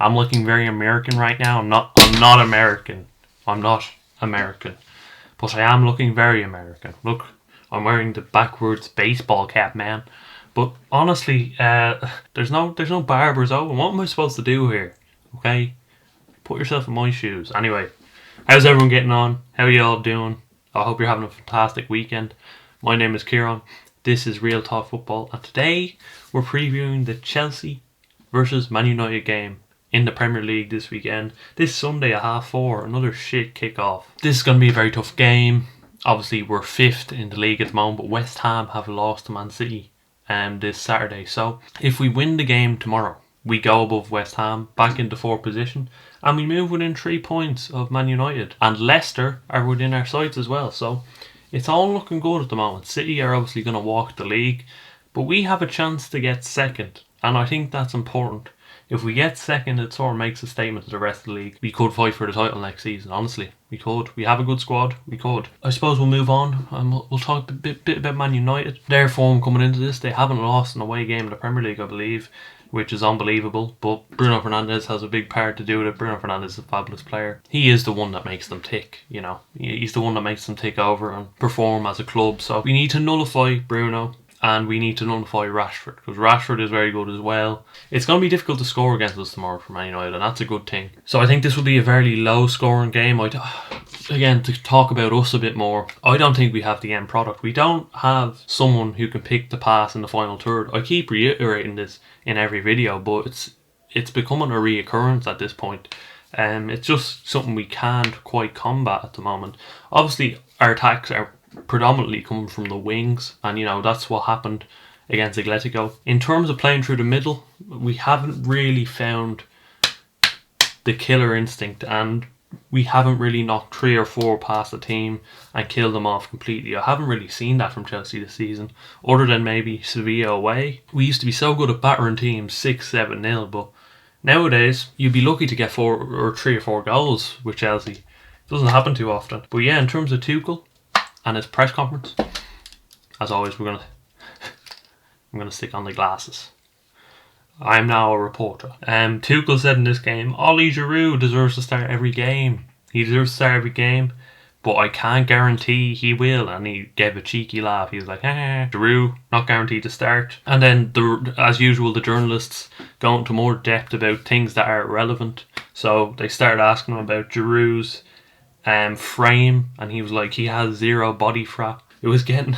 I'm looking very American right now. I'm not American. I'm not American. But I am looking very American. Look, I'm wearing the backwards baseball cap, man. But honestly, there's no barbers open. What am I supposed to do here? Okay? Put yourself in my shoes. Anyway, how's everyone getting on? How are you all doing? I hope you're having a fantastic weekend. My name is Kieran. This is Real Talk Football. And today, we're previewing the Chelsea versus Man United game in the Premier League this weekend. This Sunday at 4:30, another shit kickoff. This is going to be a very tough game. Obviously, we're 5th in the league at the moment, but West Ham have lost to Man City this Saturday. So, if we win the game tomorrow, we go above West Ham, back into 4th position, and we move within 3 points of Man United. And Leicester are within our sights as well. So, it's all looking good at the moment. City are obviously going to walk the league, but we have a chance to get second, and I think that's important. If we get second, it sort of makes a statement to the rest of the league. We could fight for the title next season, honestly. We could. We have a good squad. We could. I suppose we'll move on and we'll talk a bit about Man United. Their form coming into this, they haven't lost an away game in the Premier League, I believe, which is unbelievable. But Bruno Fernandes has a big part to do with it. Bruno Fernandes is a fabulous player. He is the one that makes them tick, you know. He's the one that makes them tick over and perform as a club. So we need to nullify Bruno. And we need to nullify Rashford, because Rashford is very good as well. It's going to be difficult to score against us tomorrow for Man United, and that's a good thing. So I think this will be a very low scoring game. Again, to talk about us a bit more, I don't think we have the end product. We don't have someone who can pick the pass in the final third. I keep reiterating this in every video, but it's becoming a reoccurrence at this point. It's just something we can't quite combat at the moment. Obviously, our attacks are predominantly coming from the wings, and you know that's what happened against Atletico. In terms of playing through the middle, we haven't really found the killer instinct, and we haven't really knocked 3 or 4 past the team and killed them off completely. I haven't really seen that from Chelsea this season, other than maybe Sevilla away. We used to be so good at battering teams 6-7-0, but nowadays you'd be lucky to get 3 or 4 goals with Chelsea. It doesn't happen too often. But yeah, in terms of Tuchel and his press conference, as always, I'm gonna stick on the glasses. I'm now a reporter. Tuchel said in this game, Ollie Giroud deserves to start every game. He deserves to start every game, but I can't guarantee he will. And he gave a cheeky laugh. He was like, Giroud, not guaranteed to start. And then, as usual, the journalists go into more depth about things that are irrelevant. So they started asking him about Giroud's frame, and he was like, he has 0 body fat. It was getting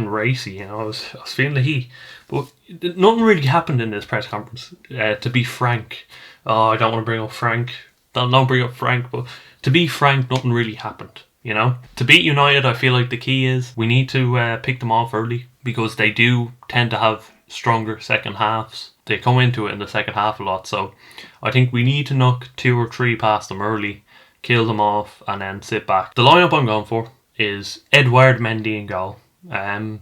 racy, you know. I was feeling the heat, but nothing really happened in this press conference. To be frank, I don't want to bring up Frank. Don't bring up Frank, but to be frank, nothing really happened. You know, to beat United, I feel like the key is we need to pick them off early, because they do tend to have stronger second halves. They come into it in the second half a lot, so I think we need to knock 2 or 3 past them early, kill them off, and then sit back. The lineup I'm going for is Edouard Mendy in goal. I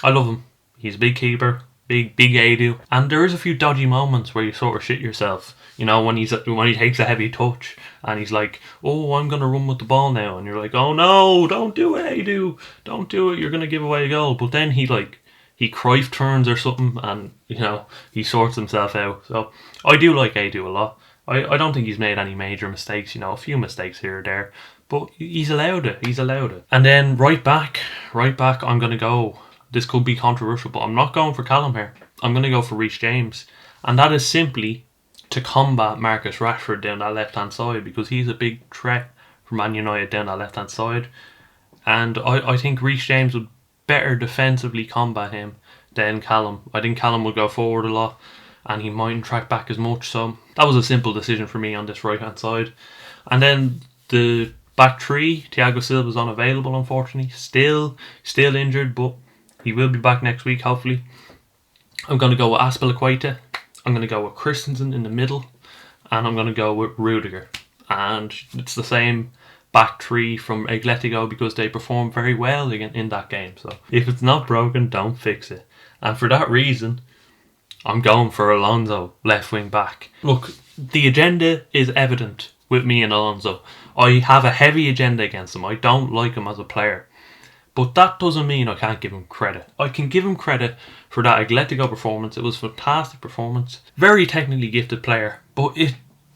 love him. He's a big keeper, big Adu, and there is a few dodgy moments where you sort of shit yourself. You know, when he takes a heavy touch and he's like, "Oh, I'm gonna run with the ball now," and you're like, "Oh no, don't do it, Adu, don't do it. You're gonna give away a goal." But then he Cruyff turns or something, and you know he sorts himself out. So I do like Adu a lot. I don't think he's made any major mistakes, you know, a few mistakes here or there, but he's allowed it. And then right back, I'm going to go, this could be controversial, but I'm not going for Callum here. I'm going to go for Reece James. And that is simply to combat Marcus Rashford down that left-hand side, because he's a big threat for Man United down that left-hand side. And I think Reece James would better defensively combat him than Callum. I think Callum would go forward a lot, and he mightn't track back as much. So that was a simple decision for me on this right hand side. And then the back 3, Thiago Silva's unavailable, unfortunately. Still injured, but he will be back next week, hopefully. I'm going to go with Azpilicueta. I'm going to go with Christensen in the middle, and I'm going to go with Rudiger. And it's the same back 3 from Atletico, because they performed very well in that game. So if it's not broken, don't fix it. And for that reason, I'm going for Alonso, left wing back. Look, the agenda is evident with me and Alonso. I have a heavy agenda against him. I don't like him as a player. But that doesn't mean I can't give him credit. I can give him credit for that Atletico performance. It was a fantastic performance. Very technically gifted player. But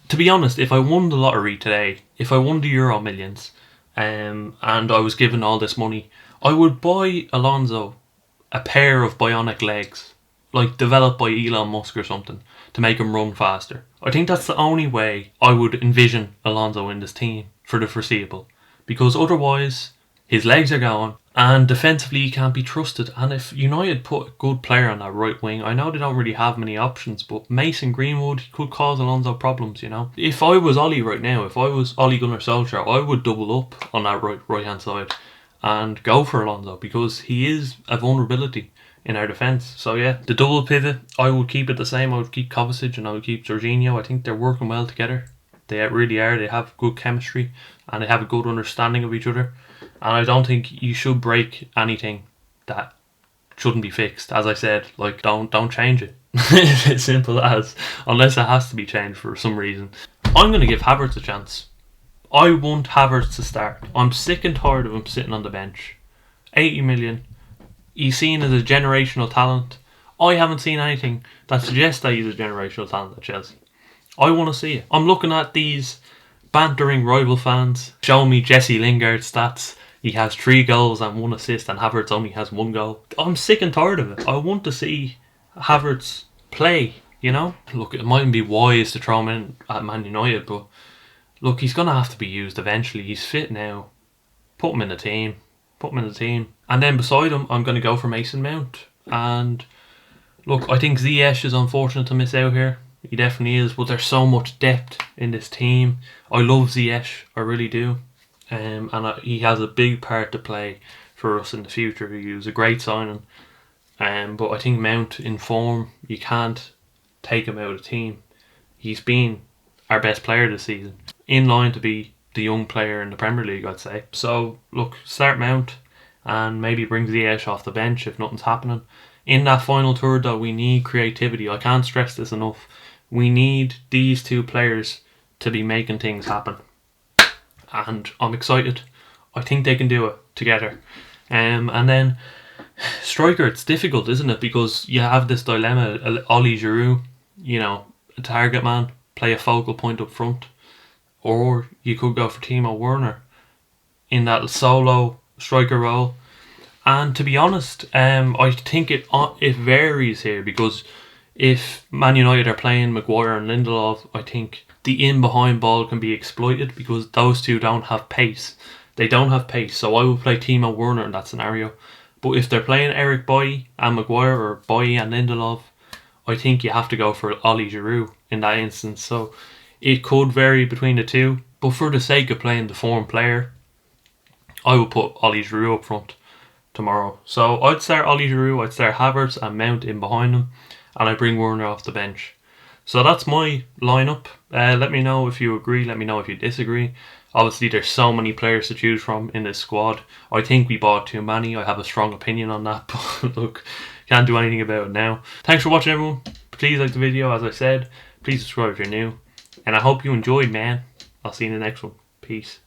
to be honest, if I won the lottery today, if I won the Euro Millions, and I was given all this money, I would buy Alonso a pair of bionic legs, like developed by Elon Musk or something, to make him run faster. I think that's the only way I would envision Alonso in this team for the foreseeable. Because otherwise, his legs are going, and defensively he can't be trusted. And if United put a good player on that right wing, I know they don't really have many options, but Mason Greenwood could cause Alonso problems, you know. If I was Ollie right now, if I was Ole Gunnar Solskjaer, I would double up on that right hand side and go for Alonso, because he is a vulnerability in our defence. So yeah, the double pivot, I would keep it the same. I would keep Kovacic and I would keep Jorginho. I think they're working well together. They really are. They have good chemistry and they have a good understanding of each other. And I don't think you should break anything that shouldn't be fixed. As I said, like, don't change it. It's as simple as, unless it has to be changed for some reason. I'm going to give Havertz a chance. I want Havertz to start. I'm sick and tired of him sitting on the bench. 80 million. He's seen as a generational talent. I haven't seen anything that suggests that he's a generational talent at Chelsea. I want to see it. I'm looking at these bantering rival fans showing me Jesse Lingard's stats. He has 3 goals and 1 assist, and Havertz only has 1 goal. I'm sick and tired of it. I want to see Havertz play, you know? Look, it mightn't be wise to throw him in at Man United, but look, he's going to have to be used eventually. He's fit now. Put him in the team. Put him in the team. And then beside him, I'm going to go for Mason Mount. And look, I think Ziyech is unfortunate to miss out here. He definitely is, but there's so much depth in this team. I love Ziyech, I really do. And he has a big part to play for us in the future. He was a great signing. But I think Mount in form, you can't take him out of the team. He's been our best player this season. In line to be the young player in the Premier League, I'd say. So, look, start Mount and maybe bring Ziyech off the bench if nothing's happening. In that final third, though, we need creativity. I can't stress this enough. We need these 2 players to be making things happen. And I'm excited. I think they can do it together. And then striker, it's difficult, isn't it? Because you have this dilemma. Ollie Giroud, you know, a target man, play a focal point up front. Or you could go for Timo Werner in that solo striker role. And to be honest, I think it varies here, because if Man United are playing Maguire and Lindelof, I think the in-behind ball can be exploited because those 2 don't have pace. They don't have pace, so I would play Timo Werner in that scenario. But if they're playing Eric Bailly and Maguire, or Bailly and Lindelof, I think you have to go for Ollie Giroud in that instance. So it could vary between the 2, but for the sake of playing the form player, I would put Ollie Giroud up front tomorrow. So I'd start Ollie Giroud, I'd start Havertz and Mount in behind him, and I bring Werner off the bench. So that's my lineup. Let me know if you agree, let me know if you disagree. Obviously there's so many players to choose from in this squad. I think we bought too many. I have a strong opinion on that, but look, can't do anything about it now. Thanks for watching, everyone. Please like the video, as I said. Please subscribe if you're new. And I hope you enjoyed, man. I'll see you in the next one. Peace.